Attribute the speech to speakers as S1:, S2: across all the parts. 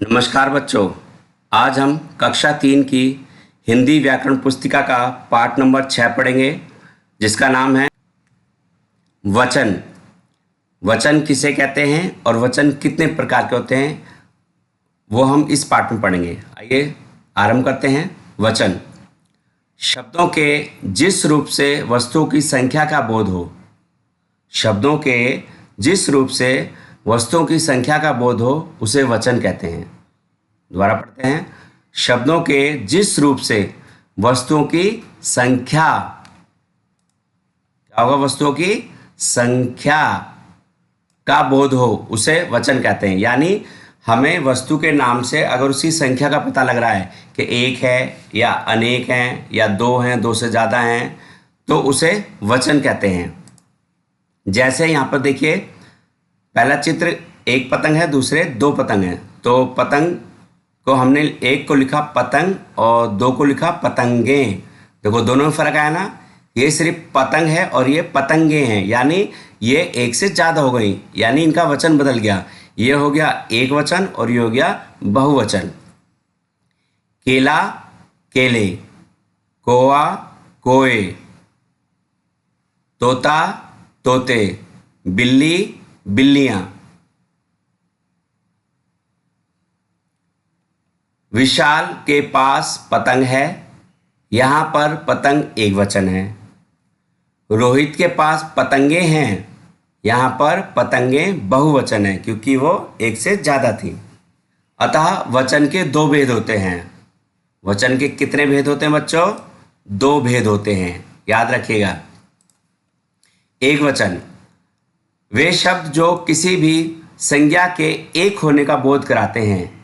S1: नमस्कार बच्चों। आज हम कक्षा 3 की हिंदी व्याकरण पुस्तिका का पाठ नंबर 6 पढ़ेंगे, जिसका नाम है वचन। वचन किसे कहते हैं और वचन कितने प्रकार के होते हैं, वो हम इस पाठ में पढ़ेंगे। आइए आरंभ करते हैं। वचन शब्दों के जिस रूप से वस्तुओं की संख्या का बोध हो। शब्दों के जिस रूप से वस्तुओं की संख्या का बोध हो उसे वचन कहते हैं। दोबारा पढ़ते हैं। शब्दों के जिस रूप से वस्तुओं की संख्या, क्या होगा, वस्तुओं की संख्या का बोध हो उसे वचन कहते हैं। यानी हमें वस्तु के नाम से अगर उसकी संख्या का पता लग रहा है कि एक है या अनेक हैं या दो हैं, दो से ज़्यादा हैं, तो उसे वचन कहते हैं। जैसे यहाँ पर देखिए, पहला चित्र एक पतंग है, दूसरे दो पतंग हैं। तो पतंग को हमने एक को लिखा पतंग और दो को लिखा पतंगे। देखो दोनों में फर्क आया ना। ये सिर्फ पतंग है और ये पतंगे हैं, यानी ये एक से ज़्यादा हो गई, यानी इनका वचन बदल गया। ये हो गया एक वचन और ये हो गया बहुवचन। केला केले, कोआ कोए, तोता तोते, बिल्ली बिल्लियां। विशाल के पास पतंग है, यहाँ पर पतंग एक वचन है। रोहित के पास पतंगे हैं, यहाँ पर पतंगे बहुवचन है, क्योंकि वो एक से ज़्यादा थी। अतः वचन के दो भेद होते हैं। वचन के कितने भेद होते हैं बच्चों? दो भेद होते हैं, याद रखिएगा। एक वचन वे शब्द जो किसी भी संज्ञा के एक होने का बोध कराते हैं।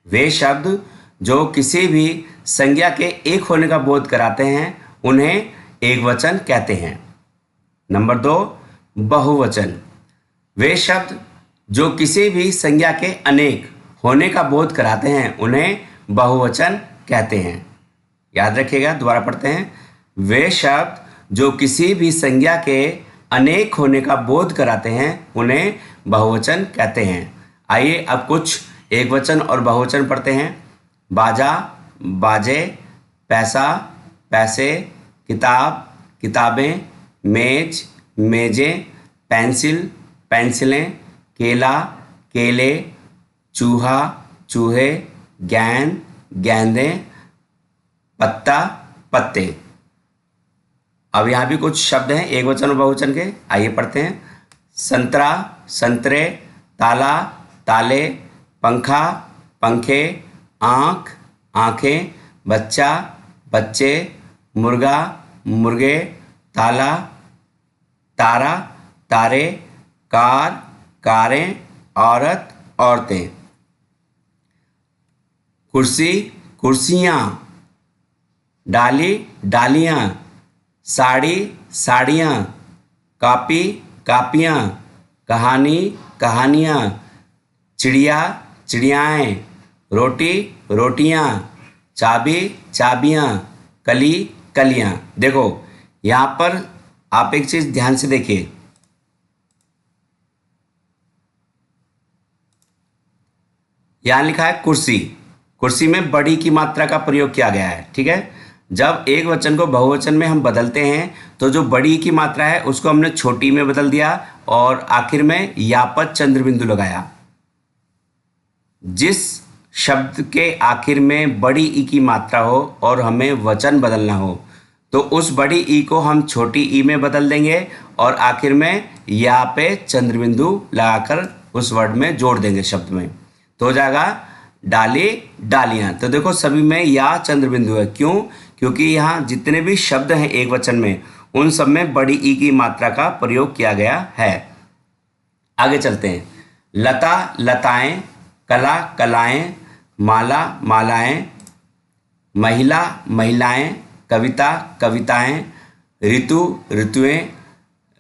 S1: वे शब्द जो किसी भी संज्ञा के एक होने का बोध कराते हैं उन्हें एक वचन कहते हैं। नंबर 2, बहुवचन वे शब्द जो किसी भी संज्ञा के अनेक होने का बोध कराते हैं उन्हें बहुवचन कहते हैं। याद रखिएगा, दोबारा पढ़ते हैं। वे शब्द जो किसी भी संज्ञा के अनेक होने का बोध कराते हैं उन्हें बहुवचन कहते हैं। आइए अब कुछ एक वचन और बहुवचन पढ़ते हैं। बाजा बाजे, पैसा पैसे, किताब किताबें, मेज मेजें, पेंसिल पेंसिलें, केला केले, चूहा चूहे, गेंद गेंदें, पत्ता पत्ते। अब यहाँ भी कुछ शब्द हैं एक वचन और बहुवचन के, आइए पढ़ते हैं। संतरा संतरे, ताला ताले, पंखा पंखे, आँख आँखें, बच्चा बच्चे, मुर्गा मुर्गे, ताला तारा तारे, कार कारें, औरत औरतें। कुर्सी कुर्सियाँ, डाली डालियाँ, साड़ी साड़ियाँ, कापी कापियाँ, कहानी कहानियाँ, चिड़िया चिड़ियाएँ, रोटी रोटियाँ, चाबी चाबियाँ, कली कलियाँ। देखो यहाँ पर आप एक चीज़ ध्यान से देखिए। यहाँ लिखा है कुर्सी। कुर्सी में बड़ी की मात्रा का प्रयोग किया गया है, ठीक है। जब एक वचन को बहुवचन में हम बदलते हैं तो जो बड़ी की मात्रा है उसको हमने छोटी में बदल दिया और आखिर में यापत चंद्र बिंदु लगाया। जिस शब्द के आखिर में बड़ी ई की मात्रा हो और हमें वचन बदलना हो तो उस बड़ी ई को हम छोटी ई में बदल देंगे और आखिर में या पे चंद्र बिंदु लगाकर उस वर्ड में जोड़ देंगे शब्द में, तो हो जाएगा डाली डालियाँ। तो देखो सभी में या चंद्र बिंदु है। क्यों? क्योंकि यहाँ जितने भी शब्द हैं एक वचन में उन सब में बड़ी ई की मात्रा का प्रयोग किया गया है। आगे चलते हैं। लता लताएं, कला कलाएं, माला मालाएं, महिला महिलाएं, कविता कविताएं, ऋतु ऋतुएं,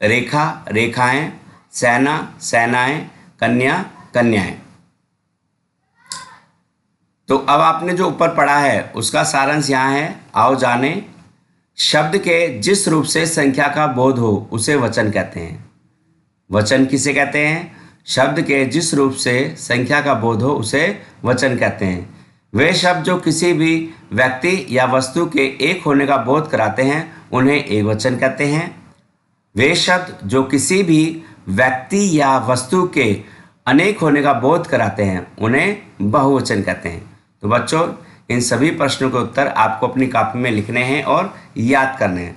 S1: रेखा रेखाएं, सेना सेनाएं, कन्या कन्याएं। तो अब आपने जो ऊपर पढ़ा है उसका सारांश यहाँ है, आओ जाने। शब्द के जिस रूप से संख्या का बोध हो उसे वचन कहते हैं। वचन किसे कहते हैं? शब्द के जिस रूप से संख्या का बोध हो उसे वचन कहते हैं। वे शब्द जो किसी भी व्यक्ति या वस्तु के एक होने का बोध कराते हैं उन्हें एकवचन कहते हैं। वे शब्द जो किसी भी व्यक्ति या वस्तु के अनेक होने का बोध कराते हैं उन्हें बहुवचन कहते हैं। तो बच्चों, इन सभी प्रश्नों के उत्तर आपको अपनी कॉपी में लिखने हैं और याद करने हैं।